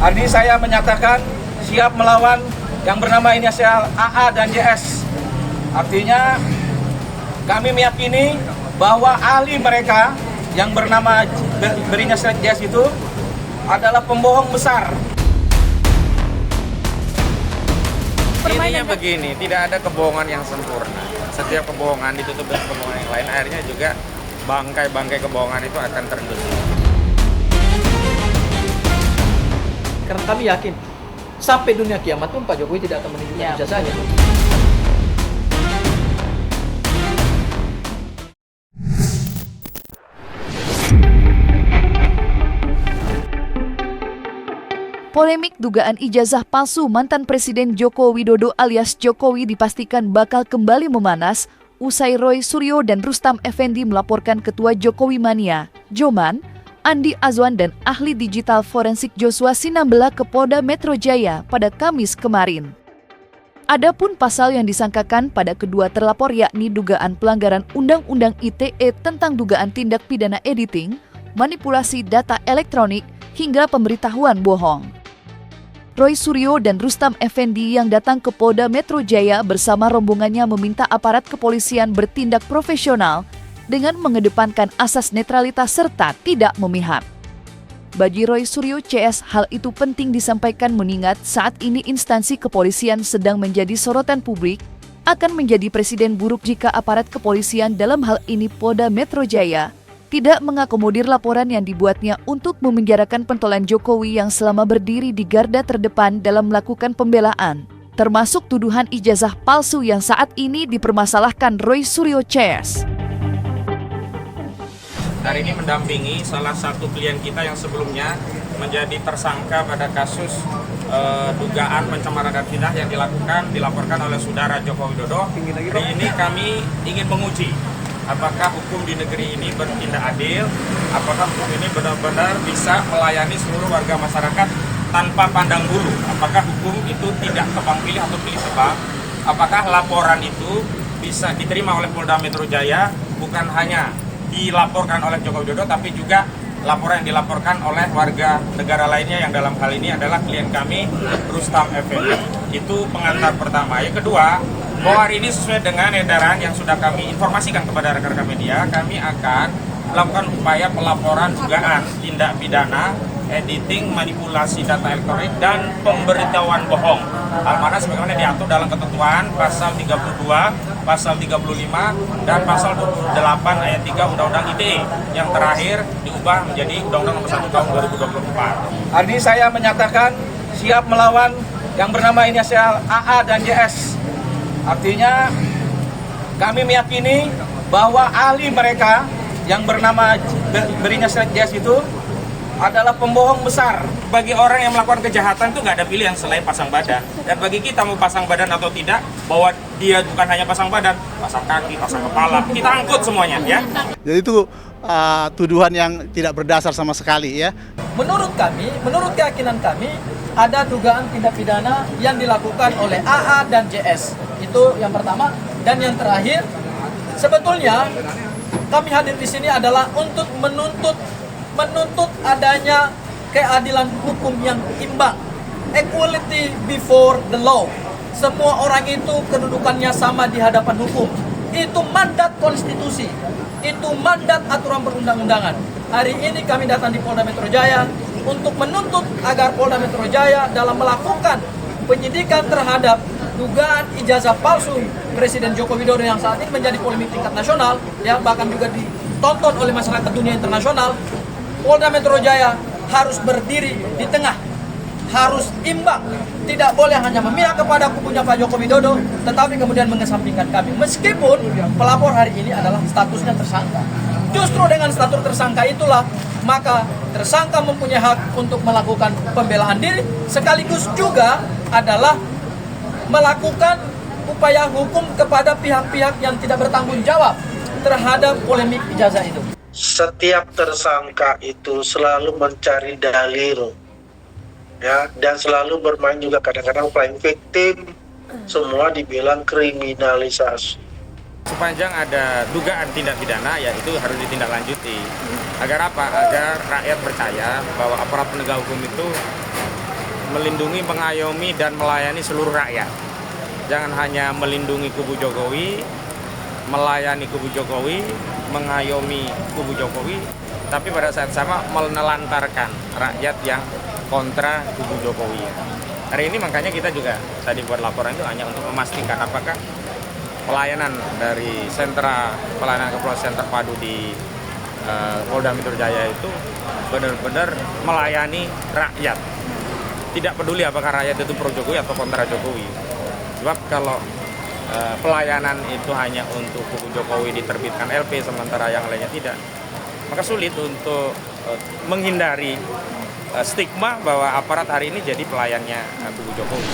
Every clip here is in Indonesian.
Hari ini saya menyatakan siap melawan yang bernama inisial AA dan JS. Artinya kami meyakini bahwa ahli mereka yang bernama berinisial JS itu adalah pembohong besar. Intinya begini, tidak ada kebohongan yang sempurna. Setiap kebohongan ditutup dengan kebohongan yang lain, akhirnya juga bangkai-bangkai kebohongan itu akan terendus. Karena kami yakin sampai dunia kiamat pun Pak Jokowi tidak akan menunjukkan ijazahnya. Polemik dugaan ijazah palsu mantan Presiden Joko Widodo alias Jokowi dipastikan bakal kembali memanas usai Roy Suryo dan Rustam Effendi melaporkan Ketua Jokowi Mania, Joman, Andi Azwan dan ahli digital forensik Joshua Sinambela ke Polda Metro Jaya pada Kamis kemarin. Adapun pasal yang disangkakan pada kedua terlapor yakni dugaan pelanggaran Undang-Undang ITE tentang dugaan tindak pidana editing, manipulasi data elektronik, hingga pemberitahuan bohong. Roy Suryo dan Rustam Effendi yang datang ke Polda Metro Jaya bersama rombongannya meminta aparat kepolisian bertindak profesional dengan mengedepankan asas netralitas serta tidak memihak. Bagi Roy Suryo CS, hal itu penting disampaikan mengingat saat ini instansi kepolisian sedang menjadi sorotan publik, akan menjadi presiden buruk jika aparat kepolisian dalam hal ini Polda Metro Jaya tidak mengakomodir laporan yang dibuatnya untuk memenjarakan pentolan Jokowi yang selama berdiri di garda terdepan dalam melakukan pembelaan, termasuk tuduhan ijazah palsu yang saat ini dipermasalahkan Roy Suryo CS. Hari ini mendampingi salah satu klien kita yang sebelumnya menjadi tersangka pada kasus dugaan pencemaran nama fitnah yang dilaporkan oleh saudara Joko Widodo. Hari ini kami ingin menguji apakah hukum di negeri ini bertindak adil, apakah hukum ini benar-benar bisa melayani seluruh warga masyarakat tanpa pandang bulu, apakah hukum itu tidak tebang pilih atau pilih tebang, apakah laporan itu bisa diterima oleh Polda Metro Jaya, bukan hanya dilaporkan oleh Joko Widodo, tapi juga laporan yang dilaporkan oleh warga negara lainnya yang dalam hal ini adalah klien kami, Rustam Effendi. Itu pengantar pertama. Yang kedua, bahwa hari ini sesuai dengan edaran yang sudah kami informasikan kepada rekan-rekan media, kami akan melakukan upaya pelaporan dugaan tindak pidana, editing, manipulasi data elektronik, dan pemberitahuan bohong. Hal mana sebagaimana diatur dalam ketentuan pasal 32, pasal 35, dan pasal 28 ayat 3 Undang-Undang ITE yang terakhir diubah menjadi Undang-Undang Nomor 1 Tahun 2024. Hari ini saya menyatakan siap melawan yang bernama inisial AA dan JS. Artinya kami meyakini bahwa ahli mereka yang bernama berinisial JS itu adalah pembohong besar. Bagi orang yang melakukan kejahatan itu nggak ada pilihan selain pasang badan. Dan bagi kita mau pasang badan atau tidak, bahwa dia bukan hanya pasang badan, pasang kaki, pasang kepala, kita angkut semuanya, ya. Jadi itu tuduhan yang tidak berdasar sama sekali, ya. Menurut kami, menurut keyakinan kami, ada dugaan tindak pidana yang dilakukan oleh AA dan JS. Itu yang pertama. Dan yang terakhir, sebetulnya kami hadir di sini adalah untuk menuntut adanya keadilan hukum yang imbang. Equality before the law. Semua orang itu kedudukannya sama di hadapan hukum. Itu mandat konstitusi. Itu mandat aturan perundang-undangan. Hari ini kami datang di Polda Metro Jaya untuk menuntut agar Polda Metro Jaya dalam melakukan penyidikan terhadap dugaan ijazah palsu Presiden Joko Widodo yang saat ini menjadi polemik tingkat nasional, yang bahkan juga ditonton oleh masyarakat dunia internasional. Polda Metro Jaya harus berdiri di tengah, harus imbang, tidak boleh hanya memihak kepada kubunya Pak Joko Widodo, tetapi kemudian mengesampingkan kami. Meskipun pelapor hari ini adalah statusnya tersangka. Justru dengan status tersangka itulah, maka tersangka mempunyai hak untuk melakukan pembelaan diri, sekaligus juga adalah melakukan upaya hukum kepada pihak-pihak yang tidak bertanggung jawab terhadap polemik ijazah itu. Setiap tersangka itu selalu mencari dalil, ya, dan selalu bermain juga kadang-kadang playing victim. Semua dibilang kriminalisasi. Sepanjang ada dugaan tindak pidana, ya itu harus ditindaklanjuti. Agar apa? Agar rakyat percaya bahwa aparat penegak hukum itu melindungi, mengayomi, dan melayani seluruh rakyat. Jangan hanya melindungi kubu Jokowi, melayani kubu Jokowi, mengayomi kubu Jokowi, tapi pada saat sama menelantarkan rakyat yang kontra kubu Jokowi. Hari ini makanya kita juga tadi buat laporan itu hanya untuk memastikan apakah pelayanan dari sentra pelayanan kepolisian terpadu di Polda Metro Jaya itu benar-benar melayani rakyat. Tidak peduli apakah rakyat itu pro Jokowi atau kontra Jokowi. Sebab kalau pelayanan itu hanya untuk kubu Jokowi diterbitkan LP sementara yang lainnya tidak, maka sulit untuk menghindari stigma bahwa aparat hari ini jadi pelayannya kubu Jokowi.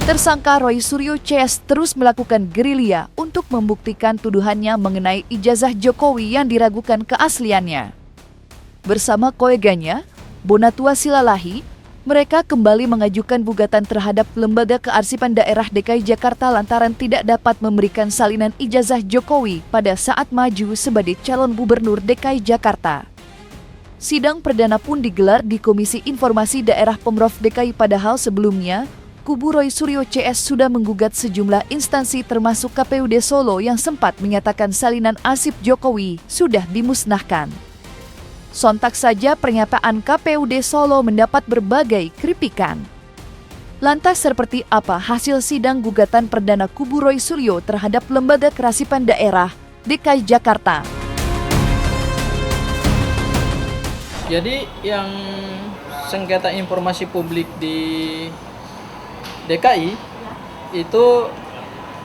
Tersangka Roy Suryo CS terus melakukan gerilya untuk membuktikan tuduhannya mengenai ijazah Jokowi yang diragukan keasliannya. Bersama koleganya, Bonatua Silalahi, mereka kembali mengajukan gugatan terhadap Lembaga Kearsipan Daerah DKI Jakarta lantaran tidak dapat memberikan salinan ijazah Jokowi pada saat maju sebagai calon gubernur DKI Jakarta. Sidang perdana pun digelar di Komisi Informasi Daerah Pemprov DKI padahal sebelumnya, kubu Roy Suryo CS sudah menggugat sejumlah instansi termasuk KPUD Solo yang sempat menyatakan salinan arsip Jokowi sudah dimusnahkan. Sontak saja pernyataan KPUD Solo mendapat berbagai kritikan. Lantas seperti apa hasil sidang gugatan perdana kubu Roy Suryo terhadap Lembaga Kearsipan Daerah DKI Jakarta? Jadi yang sengketa informasi publik di DKI itu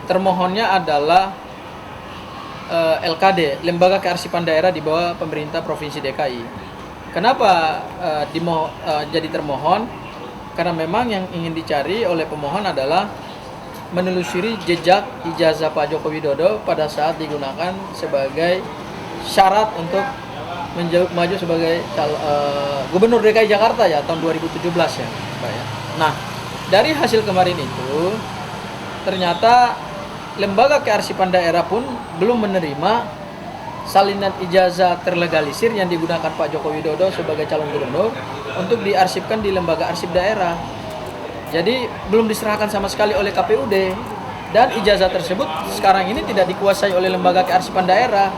termohonnya adalah LKD, Lembaga Kearsipan Daerah di bawah pemerintah Provinsi DKI. Kenapa jadi termohon? Karena memang yang ingin dicari oleh pemohon adalah menelusuri jejak ijazah Pak Joko Widodo pada saat digunakan sebagai syarat untuk maju sebagai Gubernur DKI Jakarta ya tahun 2017 ya, Pak ya. Nah, dari hasil kemarin itu ternyata Lembaga Kearsipan Daerah pun belum menerima salinan ijazah terlegalisir yang digunakan Pak Joko Widodo sebagai calon gubernur untuk diarsipkan di Lembaga Arsip Daerah. Jadi belum diserahkan sama sekali oleh KPUD dan ijazah tersebut sekarang ini tidak dikuasai oleh Lembaga Kearsipan Daerah.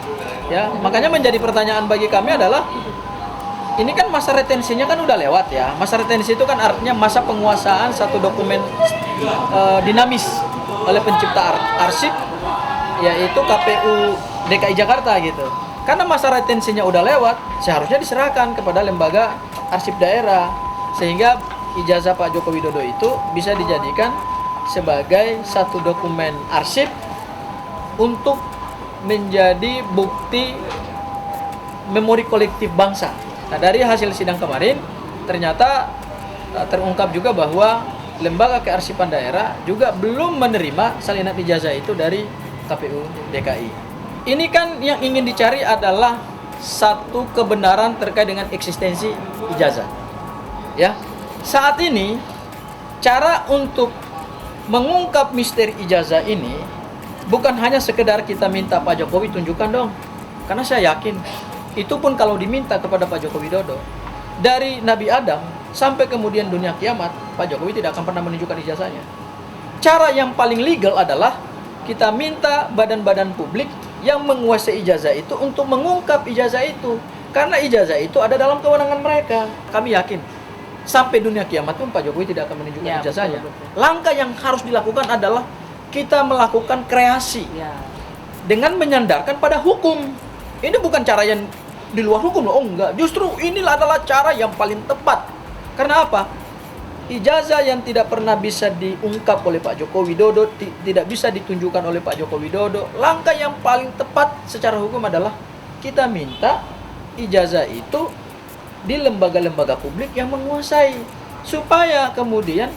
Ya, makanya menjadi pertanyaan bagi kami adalah ini kan masa retensinya kan udah lewat ya. Masa retensi itu kan artinya masa penguasaan satu dokumen dinamis oleh pencipta arsip yaitu KPU DKI Jakarta gitu. Karena masa retensinya udah lewat, seharusnya diserahkan kepada Lembaga Arsip Daerah sehingga ijazah Pak Joko Widodo itu bisa dijadikan sebagai satu dokumen arsip untuk menjadi bukti memori kolektif bangsa. Nah, dari hasil sidang kemarin ternyata terungkap juga bahwa Lembaga Kearsipan Daerah juga belum menerima salinan ijazah itu dari KPU DKI. Ini kan yang ingin dicari adalah satu kebenaran terkait dengan eksistensi ijazah. Ya. Saat ini cara untuk mengungkap misteri ijazah ini bukan hanya sekedar kita minta Pak Jokowi tunjukkan dong. Karena saya yakin itu pun kalau diminta kepada Pak Joko Widodo dari Nabi Adam sampai kemudian dunia kiamat, Pak Jokowi tidak akan pernah menunjukkan ijazahnya. Cara yang paling legal adalah kita minta badan-badan publik yang menguasai ijazah itu untuk mengungkap ijazah itu. Karena ijazah itu ada dalam kewenangan mereka. Kami yakin sampai dunia kiamat pun Pak Jokowi tidak akan menunjukkan ijazahnya. Langkah yang harus dilakukan adalah kita melakukan kreasi dengan menyandarkan pada hukum. Ini bukan cara yang di luar hukum loh. Oh enggak, justru inilah adalah cara yang paling tepat. Karena apa? Ijazah yang tidak pernah bisa diungkap oleh Pak Joko Widodo, tidak bisa ditunjukkan oleh Pak Joko Widodo. Langkah yang paling tepat secara hukum adalah kita minta ijazah itu di lembaga-lembaga publik yang menguasai. Supaya kemudian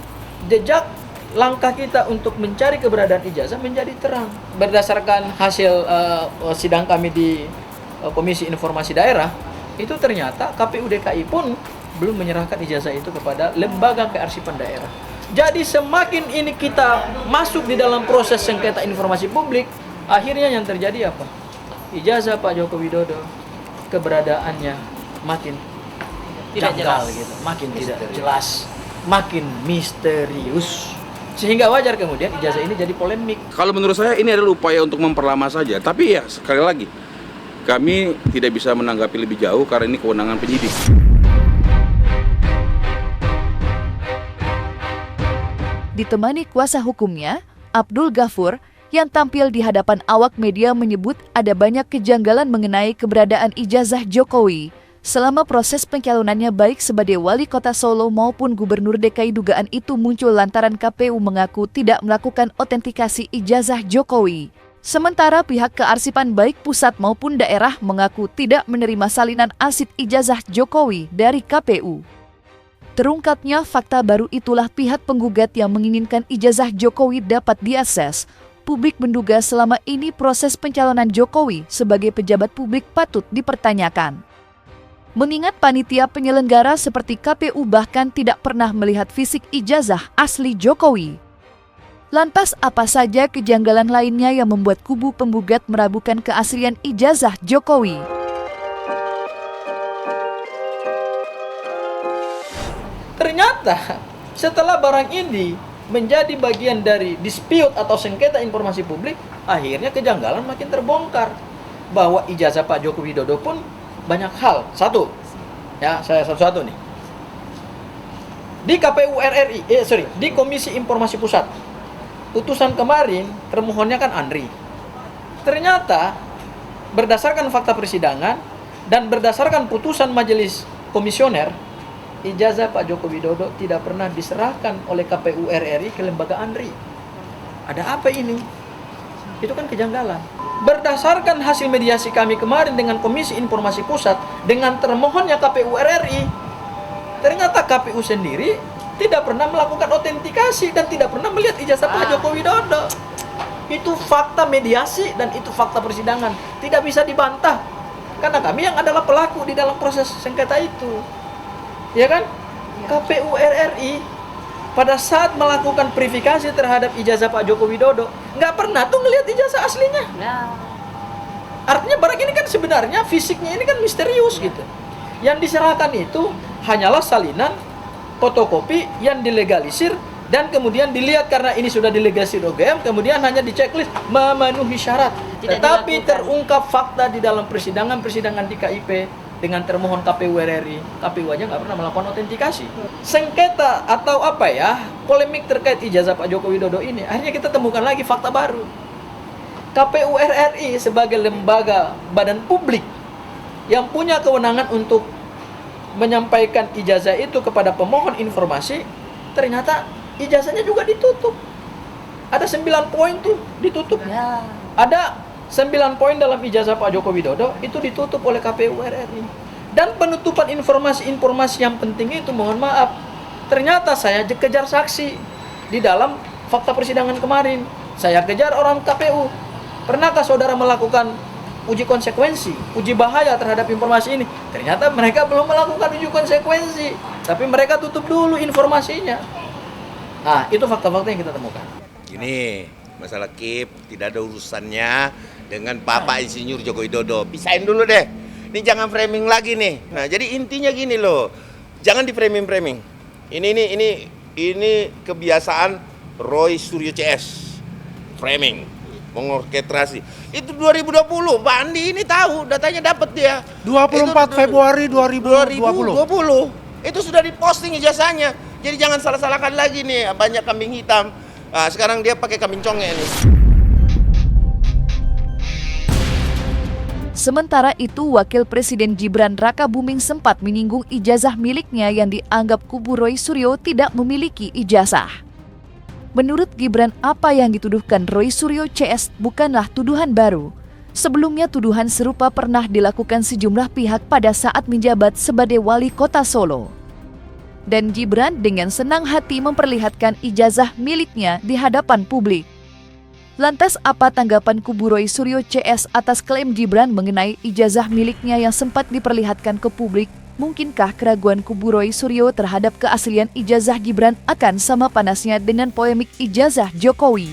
jejak langkah kita untuk mencari keberadaan ijazah menjadi terang. Berdasarkan hasil sidang kami di Komisi Informasi Daerah, itu ternyata KPU DKI pun belum menyerahkan ijazah itu kepada Lembaga Kearsipan Daerah. Jadi semakin ini kita masuk di dalam proses sengketa informasi publik, akhirnya yang terjadi apa? Ijazah Pak Joko Widodo keberadaannya makin janggal gitu, makin tidak jelas, makin misterius. Sehingga wajar kemudian ijazah ini jadi polemik. Kalau menurut saya ini adalah upaya untuk memperlama saja. Tapi ya sekali lagi, kami tidak bisa menanggapi lebih jauh karena ini kewenangan penyidik. Ditemani kuasa hukumnya, Abdul Ghafur, yang tampil di hadapan awak media menyebut ada banyak kejanggalan mengenai keberadaan ijazah Jokowi. Selama proses pencalonannya baik sebagai wali kota Solo maupun gubernur DKI, dugaan itu muncul lantaran KPU mengaku tidak melakukan otentikasi ijazah Jokowi. Sementara pihak kearsipan baik pusat maupun daerah mengaku tidak menerima salinan arsip ijazah Jokowi dari KPU. Terungkapnya fakta baru itulah pihak penggugat yang menginginkan ijazah Jokowi dapat diakses. Publik menduga selama ini proses pencalonan Jokowi sebagai pejabat publik patut dipertanyakan. Mengingat panitia penyelenggara seperti KPU bahkan tidak pernah melihat fisik ijazah asli Jokowi. Lantas apa saja kejanggalan lainnya yang membuat kubu penggugat meragukan keaslian ijazah Jokowi? Ternyata setelah barang ini menjadi bagian dari dispute atau sengketa informasi publik, akhirnya kejanggalan makin terbongkar. Bahwa ijazah Pak Joko Widodo pun banyak hal. Satu, ya saya satu-satu nih. Di KPU RRI, di Komisi Informasi Pusat, putusan kemarin termohonnya kan Andri. Ternyata berdasarkan fakta persidangan dan berdasarkan putusan majelis komisioner, ijazah Pak Joko Widodo tidak pernah diserahkan oleh KPU RRI ke lembaga Andri. Ada apa ini? Itu kan kejanggalan. Berdasarkan hasil mediasi kami kemarin dengan Komisi Informasi Pusat dengan termohonnya KPU RRI, ternyata KPU sendiri tidak pernah melakukan otentikasi dan tidak pernah melihat ijazah Pak Joko Widodo. Itu fakta mediasi dan itu fakta persidangan. Tidak bisa dibantah. Karena kami yang adalah pelaku di dalam proses sengketa itu. Ya kan? KPU RRI pada saat melakukan verifikasi terhadap ijazah Pak Joko Widodo nggak pernah tuh ngelihat ijazah aslinya. Artinya barang ini kan sebenarnya fisiknya ini kan misterius gitu. Yang diserahkan itu hanyalah salinan fotokopi yang dilegalisir dan kemudian dilihat karena ini sudah dilegalisir OGM, kemudian hanya diceklis memenuhi syarat. Tetapi terungkap fakta di dalam persidangan di KIP dengan termohon KPU RRI, KPU aja nggak pernah melakukan otentikasi. Sengketa atau apa ya, polemik terkait ijazah Pak Joko Widodo ini, akhirnya kita temukan lagi fakta baru. KPU RRI sebagai lembaga badan publik yang punya kewenangan untuk menyampaikan ijazah itu kepada pemohon informasi, ternyata ijazahnya juga ditutup. Ada 9 poin tuh ditutup. Ada 9 poin dalam ijazah Pak Joko Widodo itu ditutup oleh KPU RRI. Dan penutupan informasi-informasi yang penting itu, mohon maaf, ternyata saya kejar saksi di dalam fakta persidangan kemarin. Saya kejar orang KPU. Pernahkah saudara melakukan uji konsekuensi, uji bahaya terhadap informasi ini? Ternyata mereka belum melakukan uji konsekuensi, tapi mereka tutup dulu informasinya. Nah, itu fakta-fakta yang kita temukan. Ini masalah KIP tidak ada urusannya dengan Bapak Insinyur Joko Widodo. Pisahin dulu deh. Ini jangan framing lagi nih. Nah, jadi intinya gini loh. Jangan di framing. Ini kebiasaan Roy Suryo CS. Framing, mengorkestrasi. Itu 2020, Pak Andi ini tahu, datanya dapat dia. 24 Februari 2020. Itu sudah diposting ijazahnya. Jadi jangan salah-salahkan lagi nih, banyak kambing hitam. Nah, sekarang dia pakai kambing congek nih. Sementara itu, Wakil Presiden Gibran Rakabuming sempat menyinggung ijazah miliknya yang dianggap kubu Roy Suryo tidak memiliki ijazah. Menurut Gibran, apa yang dituduhkan Roy Suryo CS bukanlah tuduhan baru. Sebelumnya tuduhan serupa pernah dilakukan sejumlah pihak pada saat menjabat sebagai wali kota Solo. Dan Gibran dengan senang hati memperlihatkan ijazah miliknya di hadapan publik. Lantas apa tanggapan kubu Roy Suryo CS atas klaim Gibran mengenai ijazah miliknya yang sempat diperlihatkan ke publik? Mungkinkah keraguan kubu Roy Suryo terhadap keaslian ijazah Gibran akan sama panasnya dengan polemik ijazah Jokowi?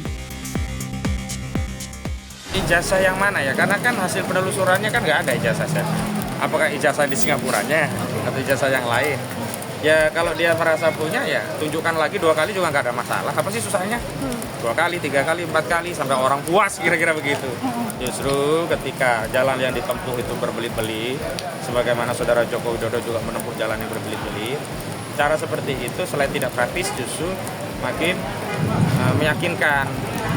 Ijazah yang mana ya? Karena kan hasil penelusurannya kan nggak ada ijazah saya. apakah ijazah di Singapuranya atau ijazah yang lain. Ya kalau dia merasa punya ya tunjukkan lagi 2 kali juga nggak ada masalah. Apa sih susahnya? 2 kali, 3 kali, 4 kali sampai orang puas kira-kira begitu. Justru ketika jalan yang ditempuh itu berbelit-belit, sebagaimana saudara Joko Widodo juga menempuh jalan yang berbelit-belit, cara seperti itu selain tidak praktis justru makin meyakinkan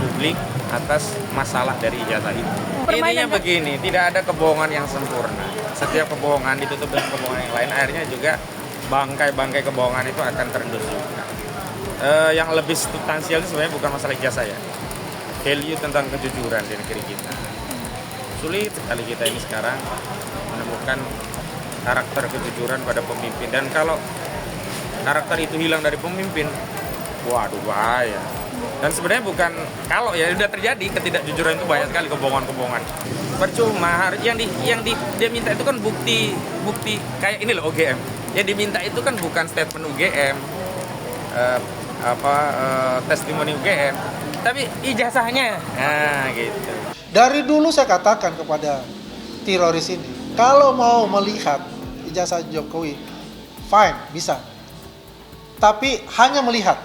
publik atas masalah dari ijazah itu. Intinya begini, tidak ada kebohongan yang sempurna. Setiap kebohongan ditutup dengan kebohongan yang lain, akhirnya juga bangkai-bangkai kebohongan itu akan terendus juga. Yang lebih substansial itu sebenarnya bukan masalah ijazah ya, value tentang kejujuran di negeri kita. Sulit sekali kita ini sekarang menemukan karakter kejujuran pada pemimpin, dan kalau karakter itu hilang dari pemimpin, waduh bahaya. Dan sebenarnya bukan kalau ya sudah terjadi ketidakjujuran itu banyak sekali kebohongan-kebohongan. Percuma yang dia minta itu kan bukti kayak ini loh UGM. Yang diminta itu kan bukan statement UGM, testimoni UGM, tapi ijazahnya. Nah, gitu. Dari dulu saya katakan kepada teroris ini, kalau mau melihat ijazah Jokowi, fine, bisa. Tapi hanya melihat.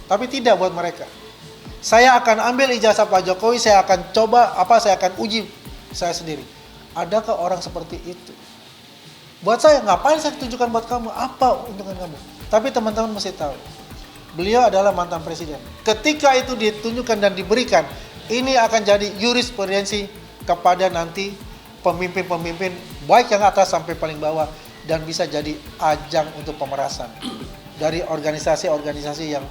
Tapi tidak buat mereka. Saya akan ambil ijazah Pak Jokowi, saya akan saya akan uji saya sendiri. Adakah orang seperti itu? Buat saya, ngapain saya tunjukkan buat kamu? Apa untungan kamu? Tapi teman-teman mesti tahu, beliau adalah mantan presiden. Ketika itu ditunjukkan dan diberikan, ini akan jadi jurisprudensi kepada nanti pemimpin-pemimpin, baik yang atas sampai paling bawah, dan bisa jadi ajang untuk pemerasan dari organisasi-organisasi yang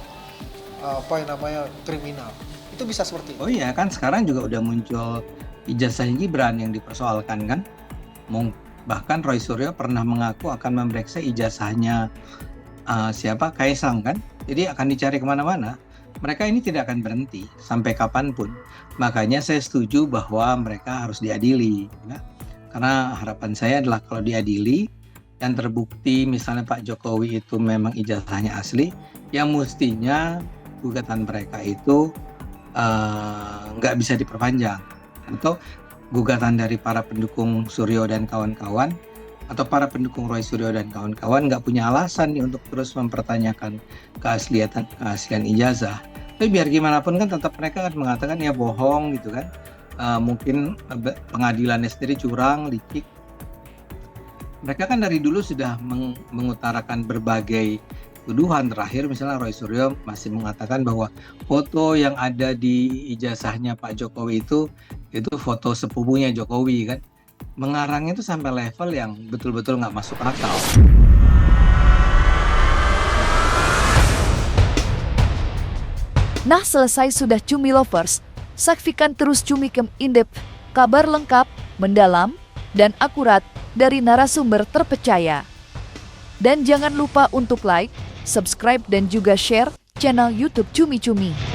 kriminal. Itu bisa seperti itu. Oh iya, kan sekarang juga udah muncul ijazah Gibran yang dipersoalkan kan. Bahkan Roy Suryo pernah mengaku akan memeriksa ijazahnya Kaisang kan. Jadi akan dicari kemana-mana. Mereka ini tidak akan berhenti sampai kapanpun. Makanya saya setuju bahwa mereka harus diadili. Ya. Karena harapan saya adalah kalau diadili dan terbukti misalnya Pak Jokowi itu memang ijazahnya asli, yang mestinya gugatan mereka itu nggak bisa diperpanjang. Atau gugatan dari para pendukung Suryo dan kawan-kawan atau para pendukung Roy Suryo dan kawan-kawan nggak punya alasan nih untuk terus mempertanyakan keaslian ijazah. Tapi biar gimana pun kan tetap mereka akan mengatakan ya bohong gitu kan. Mungkin pengadilannya sendiri curang, licik. Mereka kan dari dulu sudah mengutarakan berbagai tuduhan. Terakhir misalnya Roy Suryo masih mengatakan bahwa foto yang ada di ijazahnya Pak Jokowi itu foto sepupunya Jokowi kan. Mengarangnya itu sampai level yang betul-betul nggak masuk akal. Nah, selesai sudah Cumi Lovers. Saksikan terus Cumi.com in-depth, kabar lengkap, mendalam, dan akurat dari narasumber terpercaya. Dan jangan lupa untuk like, subscribe, dan juga share channel YouTube Cumi-Cumi.